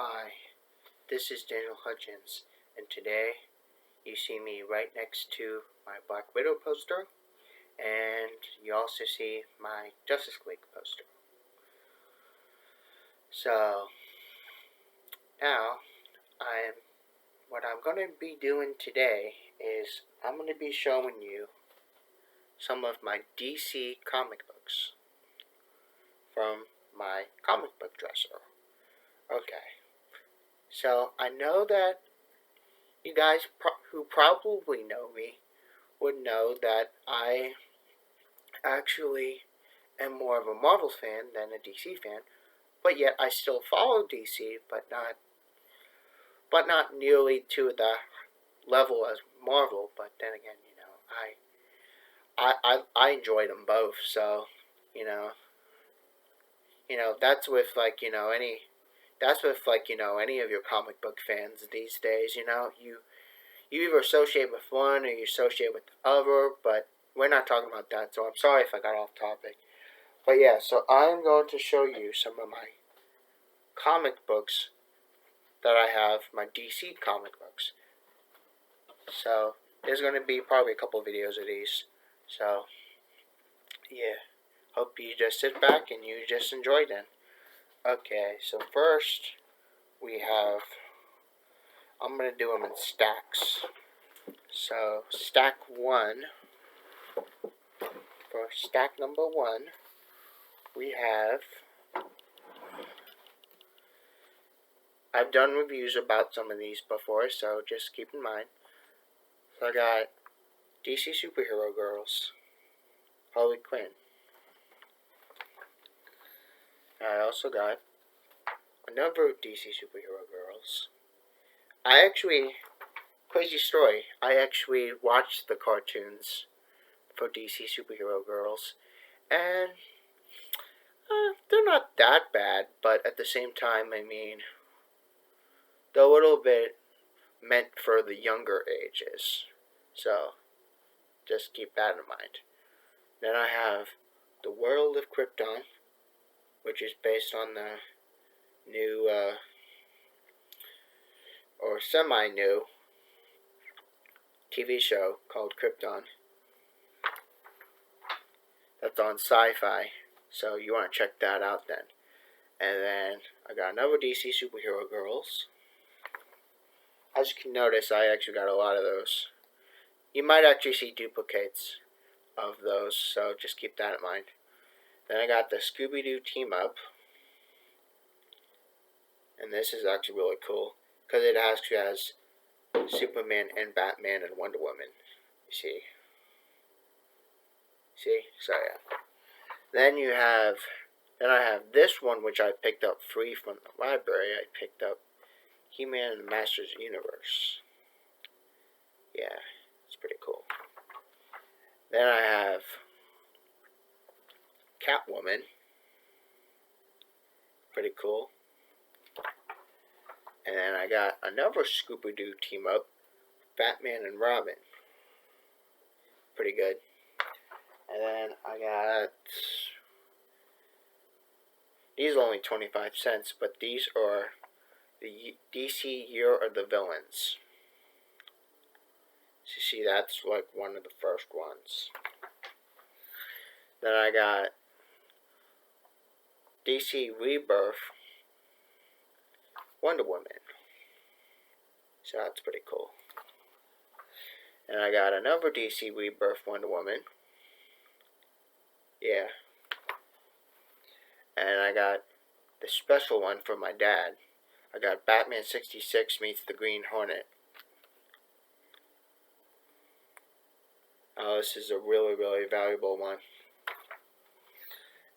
Hi, this is Daniel Hutchins, and today you see me right next to my Black Widow poster, and you also see my Justice League poster. So, now, what I'm going to be doing today is I'm going to be showing you some of my DC comic books from my comic book dresser. Okay, so I know that you guys who probably know me would know that I actually am more of a Marvel fan than a DC fan, but yet I still follow DC, but not nearly to the level as Marvel. But then again, I enjoy them both. So, you know, that's with any of your comic book fans these days. You either associate with one or you associate with the other, but we're not talking about that. So I'm sorry if I got off topic. But yeah, so I'm going to show you some of my comic books that I have, my DC comic books. So there's going to be probably a couple of videos of these. So yeah, hope you just sit back and you just enjoy them. Okay, so first I'm going to do them in stacks. So stack 1, for stack number 1, I've done reviews about some of these before, so just keep in mind. So I got DC Superhero Girls, Harley Quinn. I also got another DC Superhero Girls. Crazy story, I actually watched the cartoons for DC Superhero Girls, and they're not that bad, but at the same time, they're a little bit meant for the younger ages. So, just keep that in mind. Then I have The World of Krypton, which is based on the new, or semi-new TV show called Krypton. That's on Sci-Fi, so you want to check that out then. And then I got another DC Superhero Girls. As you can notice, I actually got a lot of those. You might actually see duplicates of those, so just keep that in mind. Then I got the Scooby-Doo Team Up. And this is actually really cool, because it actually has Superman and Batman and Wonder Woman. You see? So yeah. Then I have this one, which I picked up free from the library. I picked up He-Man and the Masters of the Universe. Yeah, it's pretty cool. Then I have Catwoman. Pretty cool. And then I got another Scooby-Doo team up, Batman and Robin. Pretty good. And then I got, these are only 25 cents, but these are the DC Year of the Villains. So you see, that's like one of the first ones. Then I got DC Rebirth Wonder Woman. So that's pretty cool. And I got another DC Rebirth Wonder Woman. Yeah. And I got the special one for my dad. I got Batman 66 meets the Green Hornet. Oh, this is a really, really valuable one.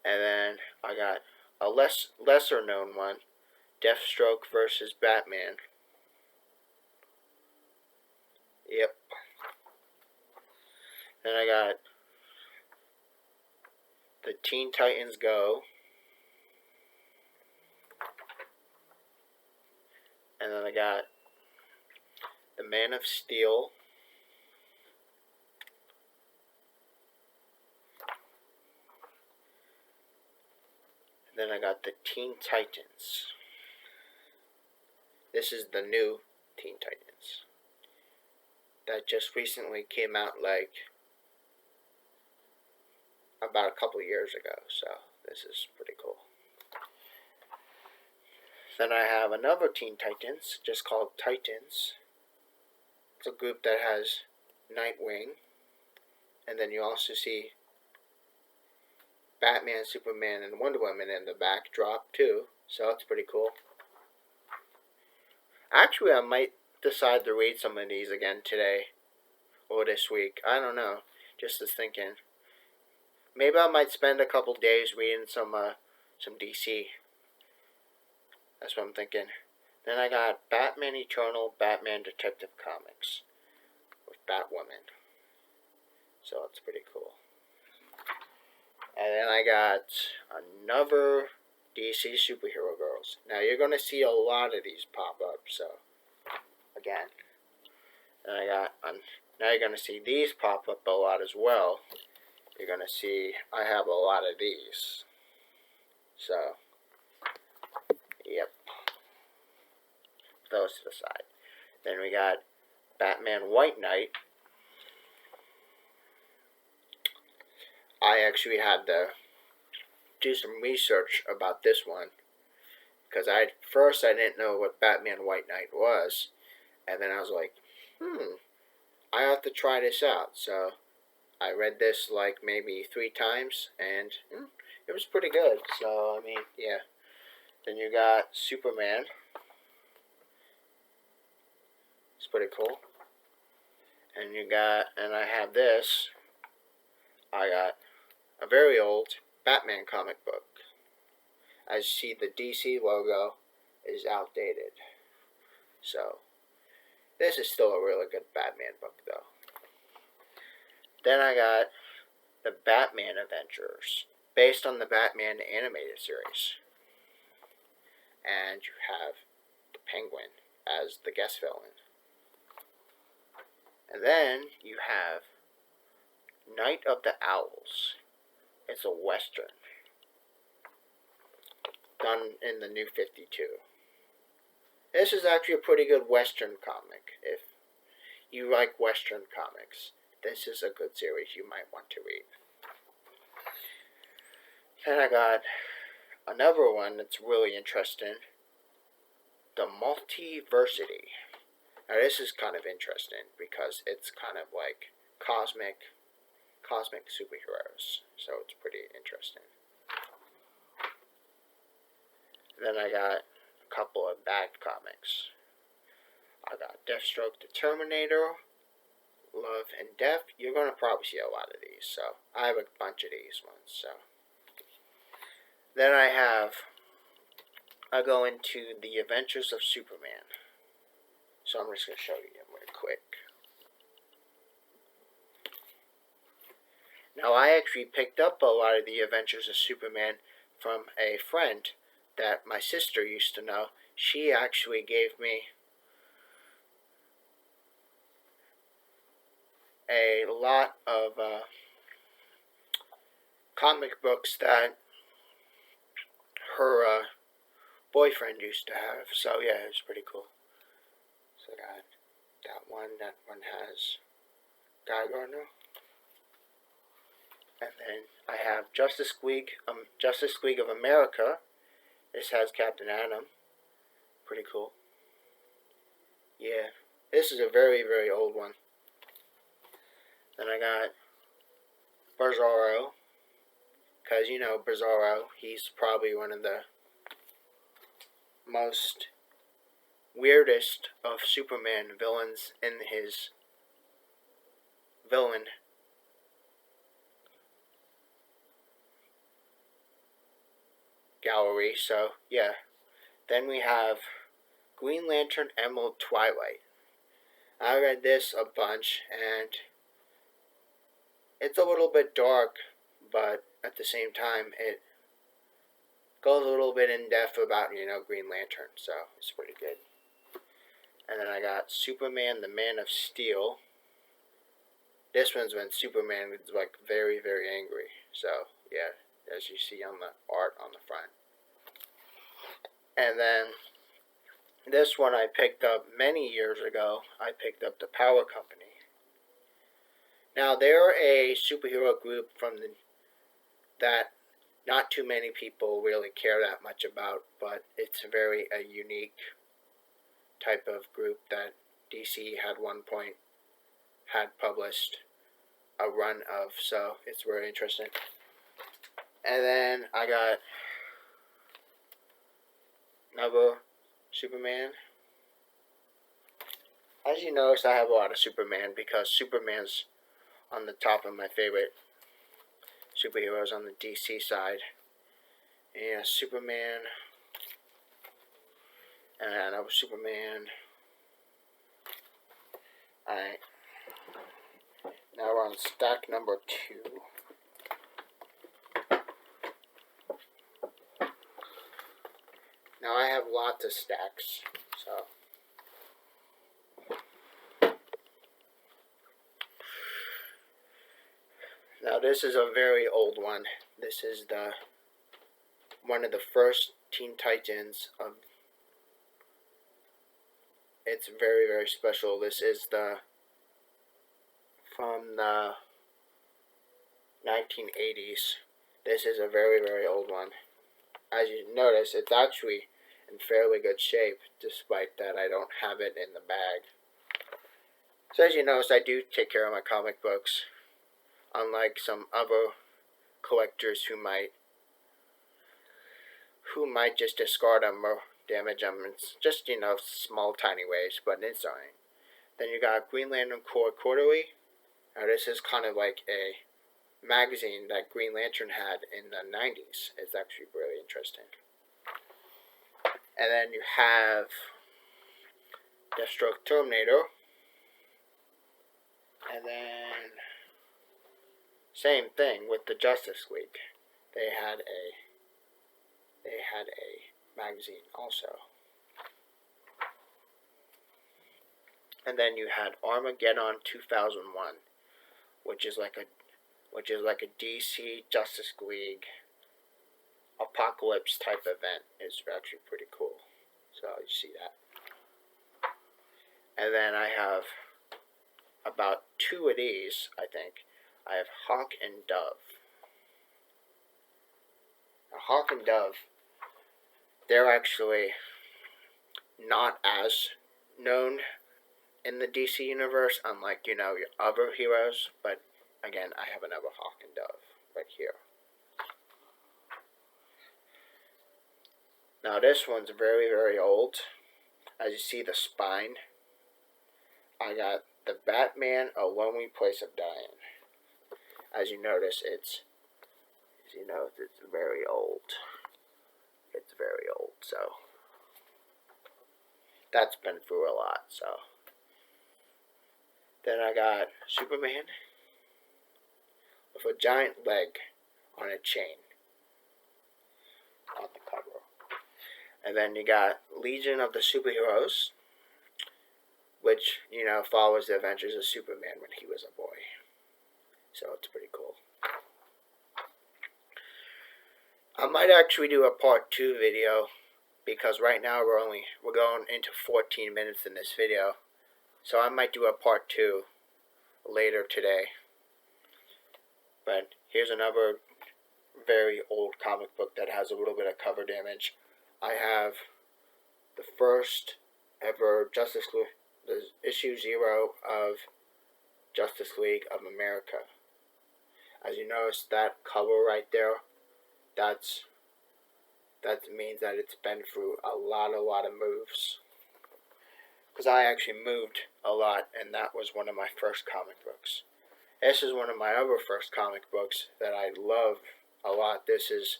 And then I got a lesser known one, Deathstroke versus Batman. Yep. Then I got the Teen Titans Go. And then I got the Man of Steel. And then I got the Teen Titans. This is the new Teen Titans that just recently came out, like about a couple years ago. So this is pretty cool. Then I have another Teen Titans, just called Titans. It's a group that has Nightwing, and then you also see Batman, Superman, and Wonder Woman in the backdrop too. So it's pretty cool. Actually, I might decide to read some of these again today or this week. I don't know. Just as thinking. Maybe I might spend a couple days reading some DC. That's what I'm thinking. Then I got Batman Eternal, Batman Detective Comics with Batwoman. So it's pretty cool. And then I got another DC Superhero Girls. Now you're going to see a lot of these pop up. So again. And I got, now you're going to see these pop up a lot as well. You're going to see I have a lot of these. So, yep. Those to the side. Then we got Batman White Knight. I actually had to do some research about this one. Because first I didn't know what Batman White Knight was. And then I was like, I have to try this out. So I read this like maybe 3 times, and it was pretty good. So, I mean, yeah. Then you got Superman. It's pretty cool. And I have this. I got a very old Batman comic book. As you see, the DC logo is outdated. So, this is still a really good Batman book, though. Then I got the Batman Adventures, based on the Batman animated series. And you have the Penguin as the guest villain. And then you have Night of the Owls. It's a Western, done in the New 52. This is actually a pretty good Western comic. If you like Western comics, this is a good series you might want to read. Then I got another one that's really interesting. The Multiversity. Now this is kind of interesting because it's kind of like cosmic superheroes. So it's pretty interesting. Then I got a couple of bad comics. I got Deathstroke the Terminator, Love and Death. You're going to probably see a lot of these. So I have a bunch of these ones. So then I go into the Adventures of Superman. So I'm just going to show you them real quick. Now I actually picked up a lot of the Adventures of Superman from a friend that my sister used to know. She actually gave me a lot of comic books that her boyfriend used to have. So yeah, it was pretty cool. So I got that one. That one has Guy Gardner. And then I have Justice League of America. This has Captain Atom. Pretty cool. Yeah, this is a very, very old one. Then I got Bizarro. Because, you know, Bizarro, he's probably one of the most weirdest of Superman villains in his villain gallery. So, yeah. Then we have Green Lantern Emerald Twilight. I read this a bunch, and it's a little bit dark, but at the same time, it goes a little bit in depth about, you know, Green Lantern, so it's pretty good. And then I got Superman, the Man of Steel. This one's when Superman is, like, very, very angry. So, yeah, as you see on the art on the front. And then This one I picked up many years ago. I picked up the Power Company. Now they're a superhero group that not too many people really care that much about, but it's a unique type of group that DC had one point had published a run of, so it's very interesting. And then I got another Superman. As you notice, I have a lot of Superman because Superman's on the top of my favorite superheroes on the DC side. Yeah, Superman. And another Superman. Alright. Now we're on stack number 2. Now I have lots of stacks, so. Now this is a very old one. This is one of the first Teen Titans. It's very, very special. This is from the 1980s. This is a very, very old one. As you notice, it's actually in fairly good shape, despite that I don't have it in the bag. So as you notice, I do take care of my comic books, unlike some other collectors who might just discard them or damage them. It's just, small, tiny ways, but it's alright. Then you got Green Lantern Corps Quarterly. Now this is kind of like a magazine that Green Lantern had in the 90s. It's actually really interesting. And then you have Deathstroke Terminator. And then same thing with the Justice League. They had a magazine also. And then you had Armageddon 2001, which is like a DC Justice League apocalypse type event. It's actually pretty cool. So you see that. And then I have about 2 of these, I think. I have Hawk and Dove. Now, Hawk and Dove, they're actually not as known in the DC universe, unlike, your other heroes. But again, I have another Hawk and Dove right here. Now this one's very, very old. As you see the spine, I got the Batman A Lonely Place of Dying. As you notice, it's very old. It's very old, so that's been through a lot, so. Then I got Superman with a giant leg on a chain on the cover. And then you got Legion of the Superheroes, which, follows the adventures of Superman when he was a boy. So it's pretty cool. I might actually do a part 2 video, because right now we're going into 14 minutes in this video. So I might do a part 2 later today. But here's another very old comic book that has a little bit of cover damage. I have the first ever Justice League, the issue 0 of Justice League of America. As you notice, that cover right there, that means that it's been through a lot of moves. Because I actually moved a lot, and that was one of my first comic books. This is one of my other first comic books that I love a lot. This is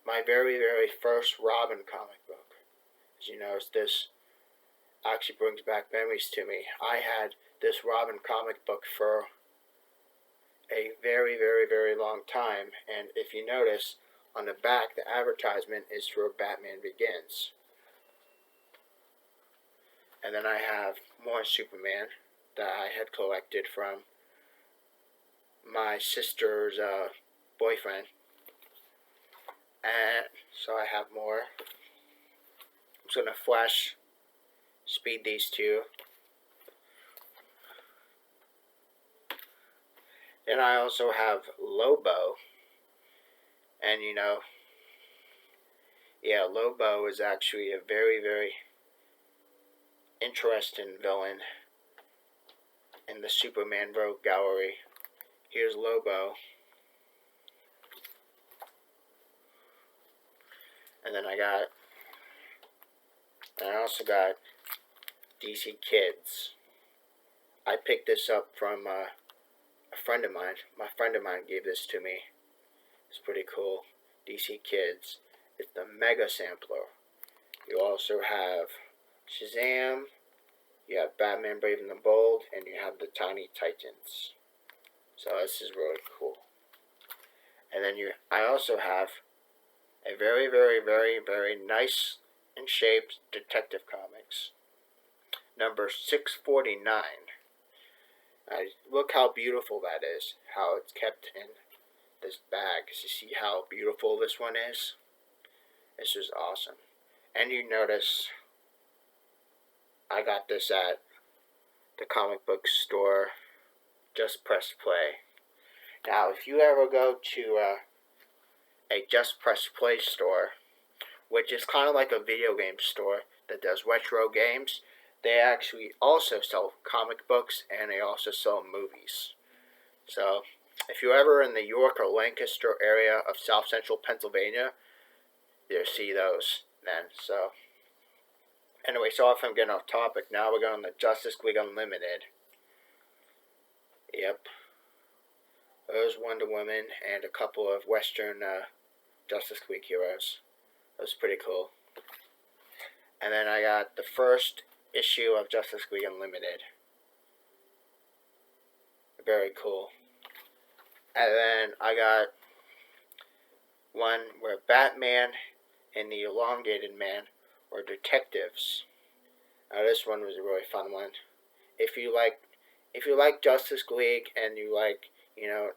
my very, very first Robin comic book. As you notice, this actually brings back memories to me. I had this Robin comic book for a very, very, very long time, and if you notice, on the back, the advertisement is for Batman Begins. And then I have more Superman that I had collected from my sister's boyfriend. And so I have more. I'm just going to flash speed these two. Then I also have Lobo. And you know, yeah, Lobo is actually a very, very interesting villain in the Superman Rogue Gallery. Here's Lobo. And then I also got DC Kids. I picked this up from a friend of mine. My friend of mine gave this to me. It's pretty cool. DC Kids. It's the Mega Sampler. You also have Shazam. You have Batman Brave and the Bold. And you have the Tiny Titans. So this is really cool. And then I also have a very, very, very, very nice and shaped Detective Comics. Number 649. Look how beautiful that is. How it's kept in this bag. You see how beautiful this one is? This is awesome. And you notice I got this at the comic book store. Just Press Play. Now, if you ever go to a Just Press Play store, which is kind of like a video game store that does retro games, they actually also sell comic books and they also sell movies. So, if you're ever in the York or Lancaster area of South Central Pennsylvania, you'll see those then. So, anyway, sorry if I'm getting off topic. Now we're going to Justice League Unlimited. Yep. There's Wonder Woman and a couple of Western Justice League heroes. That was pretty cool. And then I got the first issue of Justice League Unlimited. Very cool. And then I got one where Batman and the Elongated Man were detectives. Now this one was a really fun one. If you like Justice League and you like, you know,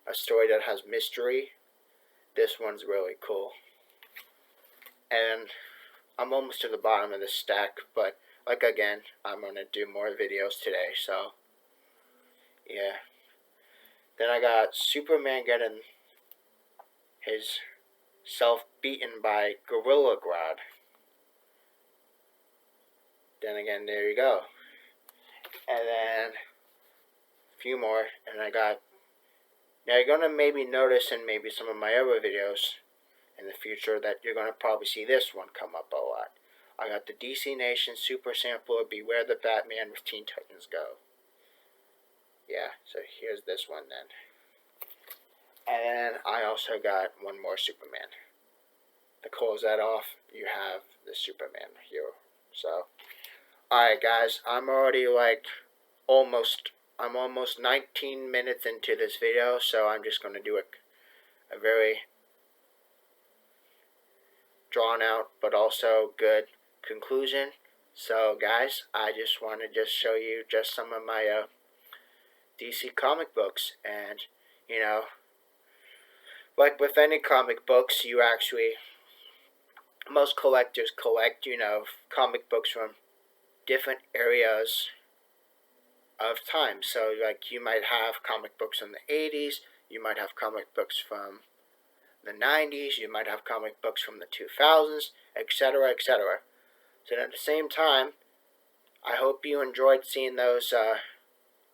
a story that has mystery, this one's really cool. And I'm almost to the bottom of this stack, but like again, I'm going to do more videos today, so yeah. Then I got Superman getting his self beaten by Gorilla Grodd. Then again, there you go. And then a few more, and now you're going to maybe notice in maybe some of my other videos in the future that you're going to probably see this one come up a lot. I got the DC Nation Super Sampler Beware the Batman with Teen Titans Go. Yeah, so here's this one then. And then I also got one more Superman. To close that off, you have the Superman here. So, alright guys, I'm already almost 19 minutes into this video, so I'm just going to do a very drawn out but also good conclusion. So guys, I just want to show you just some of my DC comic books. And you know, like with any comic books, most collectors collect, you know, comic books from different areas of time. So like you might have comic books from the 80s, you might have comic books from the 90s, you might have comic books from the 2000s, etc., etc. So at the same time, I hope you enjoyed seeing those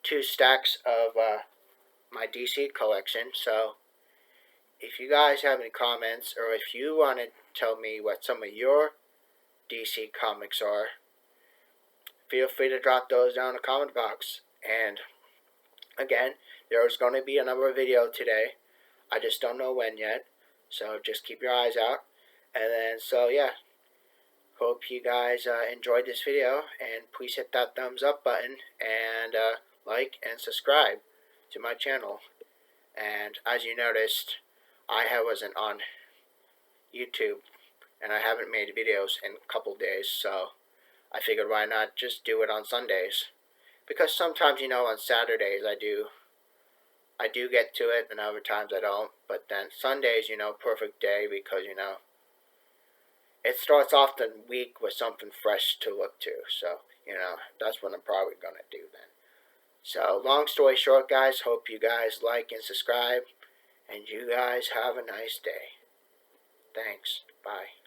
two stacks of my DC collection. So if you guys have any comments, or if you want to tell me what some of your DC comics are, feel free to drop those down in the comment box. And again, there's going to be another video today. I just don't know when yet, so just keep your eyes out. And then, so yeah, hope you guys enjoyed this video, and please hit that thumbs up button and like and subscribe to my channel. And as you noticed, I wasn't on YouTube, and I haven't made videos in a couple days, so I figured why not just do it on Sundays. Because sometimes, you know, on Saturdays I do get to it, and other times I don't. But then Sundays, you know, perfect day, because, you know, it starts off the week with something fresh to look to. So, that's what I'm probably going to do then. So, long story short, guys, hope you guys like and subscribe. And you guys have a nice day. Thanks. Bye.